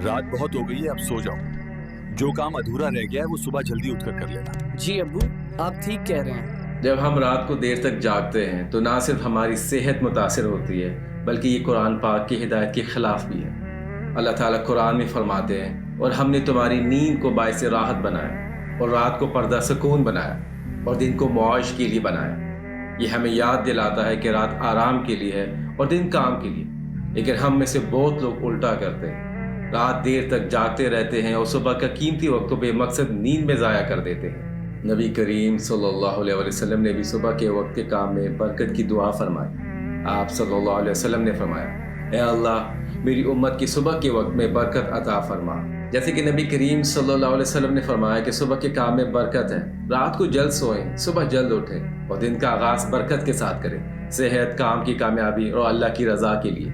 रात बहुत हो गई है, अब सो जाओ। जो काम अधूरा रह गया है वो सुबह जल्दी उठकर कर लेना। जी अब्बू, आप ठीक कह रहे हैं। जब हम रात को देर तक जागते हैं तो ना सिर्फ हमारी सेहत मुतासिर होती है बल्कि ये कुरान पाक की हिदायत के खिलाफ भी है। अल्लाह ताला कुरान में फरमाते हैं, और हमने तुम्हारी नींद को बायस राहत बनाया और रात को पर्दा सुकून बनाया और दिन को मौज के लिए बनाया। ये हमें याद दिलाता है कि रात आराम के लिए है और दिन काम के लिए। लेकिन हम में से बहुत लोग उल्टा करते हैं, रात देर तक जागते रहते हैं और सुबह का कीमती वक्त को बेमकसद नींद में ज़ाया कर देते हैं। नबी करीम सल्लल्लाहु अलैहि वसल्लम ने भी सुबह के वक्त के काम में बरकत की दुआ फरमाई। आप सल्लल्लाहु अलैहि वसल्लम ने फरमाया, ऐ अल्लाह मेरी उम्मत की सुबह के वक्त में बरकत अता फरमा। जैसे कि नबी करीम सल्लल्लाहु अलैहि वसल्लम ने फरमाया कि सुबह के काम में बरकत है, रात को जल्द सोएं, सुबह जल्द उठें और दिन का आगाज़ बरकत के साथ करें, सेहत, काम की कामयाबी और अल्लाह की रज़ा के लिए।